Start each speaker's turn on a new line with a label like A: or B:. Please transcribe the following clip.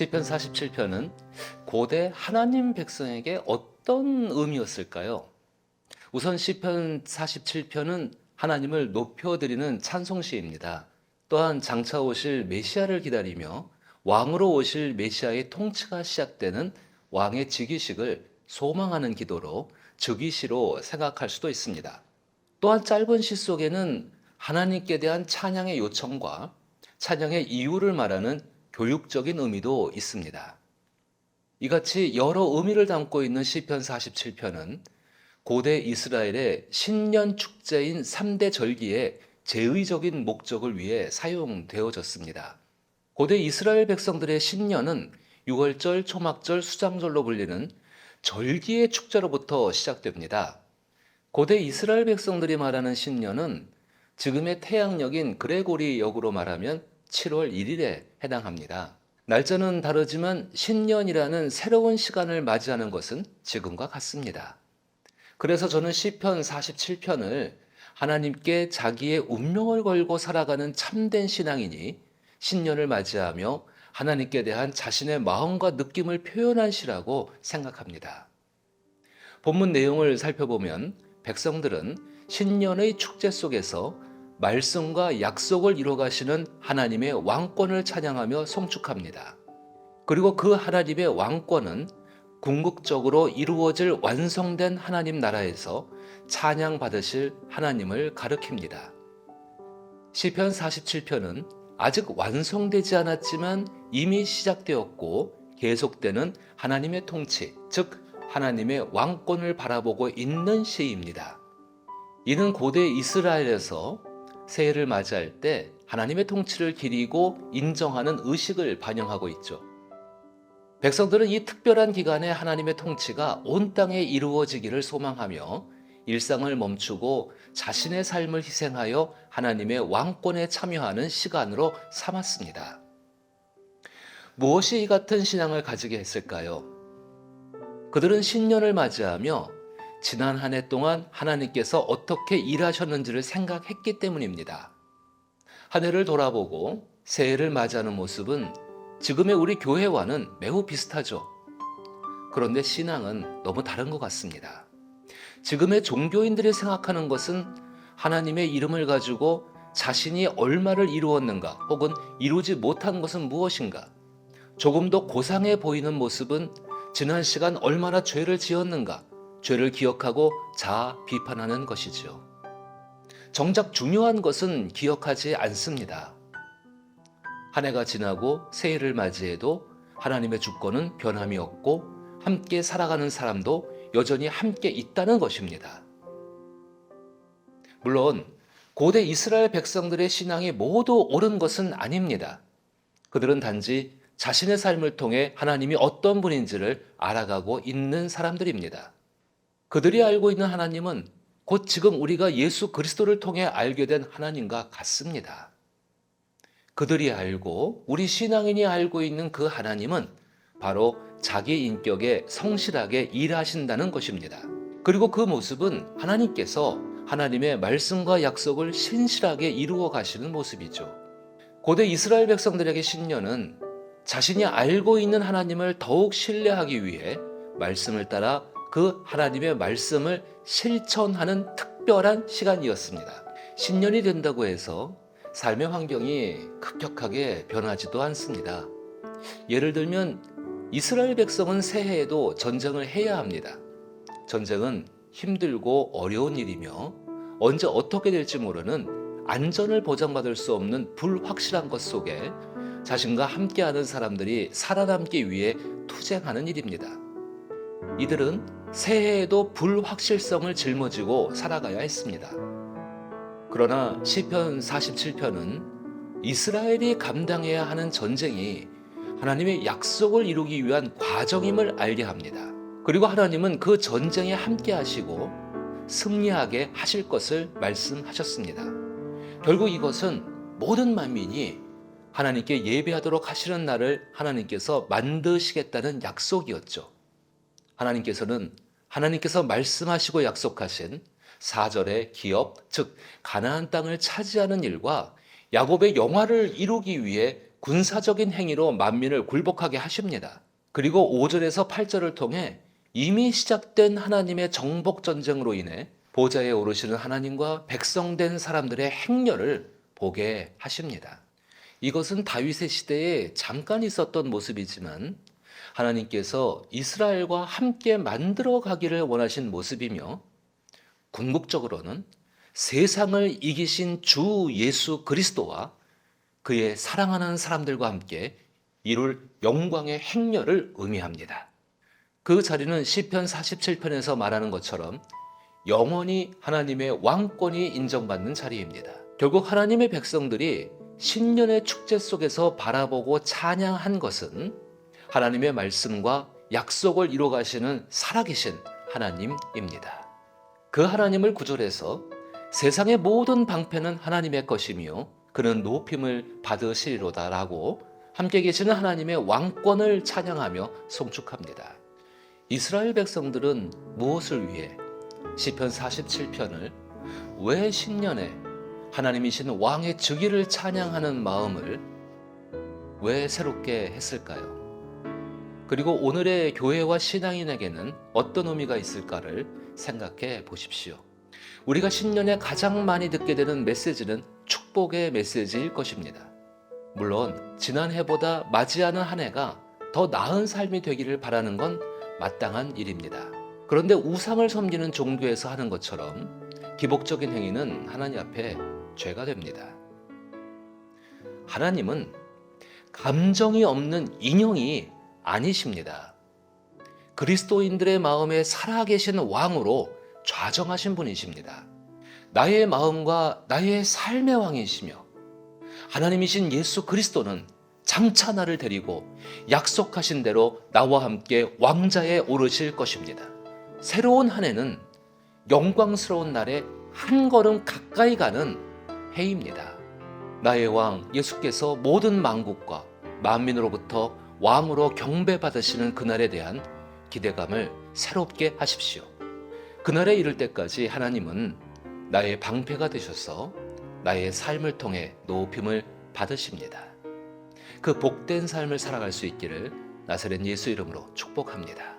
A: 시편 47편은 고대 하나님 백성에게 어떤 의미였을까요? 우선 시편 47편은 하나님을 높여드리는 찬송시입니다. 또한 장차 오실 메시아를 기다리며 왕으로 오실 메시아의 통치가 시작되는 왕의 즉위식을 소망하는 기도로 즉위시로 생각할 수도 있습니다. 또한 짧은 시 속에는 하나님께 대한 찬양의 요청과 찬양의 이유를 말하는 교육적인 의미도 있습니다. 이같이 여러 의미를 담고 있는 시편 47편은 고대 이스라엘의 신년 축제인 3대 절기의 제의적인 목적을 위해 사용되어졌습니다. 고대 이스라엘 백성들의 신년은 6월절, 초막절, 수장절로 불리는 절기의 축제로부터 시작됩니다. 고대 이스라엘 백성들이 말하는 신년은 지금의 태양력인 그레고리 역으로 말하면 7월 1일에 해당합니다. 날짜는 다르지만 신년이라는 새로운 시간을 맞이하는 것은 지금과 같습니다. 그래서 저는 시편 47편을 하나님께 자기의 운명을 걸고 살아가는 참된 신앙이니 신년을 맞이하며 하나님께 대한 자신의 마음과 느낌을 표현한 시라고 생각합니다. 본문 내용을 살펴보면 백성들은 신년의 축제 속에서 말씀과 약속을 이루어가시는 하나님의 왕권을 찬양하며 송축합니다. 그리고 그 하나님의 왕권은 궁극적으로 이루어질 완성된 하나님 나라에서 찬양받으실 하나님을 가리킵니다. 시편 47편은 아직 완성되지 않았지만 이미 시작되었고 계속되는 하나님의 통치, 즉 하나님의 왕권을 바라보고 있는 시입니다. 이는 고대 이스라엘에서 새해를 맞이할 때 하나님의 통치를 기리고 인정하는 의식을 반영하고 있죠. 백성들은 이 특별한 기간에 하나님의 통치가 온 땅에 이루어지기를 소망하며 일상을 멈추고 자신의 삶을 희생하여 하나님의 왕권에 참여하는 시간으로 삼았습니다. 무엇이 이 같은 신앙을 가지게 했을까요? 그들은 신년을 맞이하며 지난 한 해 동안 하나님께서 어떻게 일하셨는지를 생각했기 때문입니다. 한 해를 돌아보고 새해를 맞이하는 모습은 지금의 우리 교회와는 매우 비슷하죠. 그런데 신앙은 너무 다른 것 같습니다. 지금의 종교인들이 생각하는 것은 하나님의 이름을 가지고 자신이 얼마를 이루었는가 혹은 이루지 못한 것은 무엇인가, 조금 더 고상해 보이는 모습은 지난 시간 얼마나 죄를 지었는가, 죄를 기억하고 자아 비판하는 것이지요. 정작 중요한 것은 기억하지 않습니다. 한 해가 지나고 새해를 맞이해도 하나님의 주권은 변함이 없고 함께 살아가는 사람도 여전히 함께 있다는 것입니다. 물론 고대 이스라엘 백성들의 신앙이 모두 옳은 것은 아닙니다. 그들은 단지 자신의 삶을 통해 하나님이 어떤 분인지를 알아가고 있는 사람들입니다. 그들이 알고 있는 하나님은 곧 지금 우리가 예수 그리스도를 통해 알게 된 하나님과 같습니다. 그들이 알고 우리 신앙인이 알고 있는 그 하나님은 바로 자기 인격에 성실하게 일하신다는 것입니다. 그리고 그 모습은 하나님께서 하나님의 말씀과 약속을 신실하게 이루어 가시는 모습이죠. 고대 이스라엘 백성들에게 신년은 자신이 알고 있는 하나님을 더욱 신뢰하기 위해 말씀을 따라 그 하나님의 말씀을 실천하는 특별한 시간이었습니다. 신년이 된다고 해서 삶의 환경이 급격하게 변하지도 않습니다. 예를 들면 이스라엘 백성은 새해에도 전쟁을 해야 합니다. 전쟁은 힘들고 어려운 일이며 언제 어떻게 될지 모르는 안전을 보장받을 수 없는 불확실한 것 속에 자신과 함께하는 사람들이 살아남기 위해 투쟁하는 일입니다. 이들은 새해에도 불확실성을 짊어지고 살아가야 했습니다. 그러나 시편 47편은 이스라엘이 감당해야 하는 전쟁이 하나님의 약속을 이루기 위한 과정임을 알게 합니다. 그리고 하나님은 그 전쟁에 함께 하시고 승리하게 하실 것을 말씀하셨습니다. 결국 이것은 모든 만민이 하나님께 예배하도록 하시는 날을 하나님께서 만드시겠다는 약속이었죠. 하나님께서 말씀하시고 약속하신 4절의 기업, 즉 가나안 땅을 차지하는 일과 야곱의 영화를 이루기 위해 군사적인 행위로 만민을 굴복하게 하십니다. 그리고 5절에서 8절을 통해 이미 시작된 하나님의 정복 전쟁으로 인해 보좌에 오르시는 하나님과 백성된 사람들의 행렬을 보게 하십니다. 이것은 다윗의 시대에 잠깐 있었던 모습이지만 하나님께서 이스라엘과 함께 만들어 가기를 원하신 모습이며 궁극적으로는 세상을 이기신 주 예수 그리스도와 그의 사랑하는 사람들과 함께 이룰 영광의 행렬을 의미합니다. 그 자리는 시편 47편에서 말하는 것처럼 영원히 하나님의 왕권이 인정받는 자리입니다. 결국 하나님의 백성들이 신년의 축제 속에서 바라보고 찬양한 것은 하나님의 말씀과 약속을 이루어 가시는 살아계신 하나님입니다. 그 하나님을 구절해서 세상의 모든 방패는 하나님의 것이며 그는 높임을 받으시리로다라고 함께 계시는 하나님의 왕권을 찬양하며 송축합니다. 이스라엘 백성들은 무엇을 위해 시편 47편을 왜 신년에 하나님이신 왕의 즉위를 찬양하는 마음을 왜 새롭게 했을까요? 그리고 오늘의 교회와 신앙인에게는 어떤 의미가 있을까를 생각해 보십시오. 우리가 신년에 가장 많이 듣게 되는 메시지는 축복의 메시지일 것입니다. 물론 지난해보다 맞이하는 한 해가 더 나은 삶이 되기를 바라는 건 마땅한 일입니다. 그런데 우상을 섬기는 종교에서 하는 것처럼 기복적인 행위는 하나님 앞에 죄가 됩니다. 하나님은 감정이 없는 인형이 아니십니다. 그리스도인들의 마음에 살아계신 왕으로 좌정하신 분이십니다. 나의 마음과 나의 삶의 왕이시며 하나님이신 예수 그리스도는 장차 나를 데리고 약속하신 대로 나와 함께 왕자에 오르실 것입니다. 새로운 한 해는 영광스러운 날에 한 걸음 가까이 가는 해입니다. 나의 왕 예수께서 모든 만국과 만민으로부터 왕으로 경배받으시는 그날에 대한 기대감을 새롭게 하십시오. 그날에 이를 때까지 하나님은 나의 방패가 되셔서 나의 삶을 통해 높임을 받으십니다. 그 복된 삶을 살아갈 수 있기를 나사렛 예수 이름으로 축복합니다.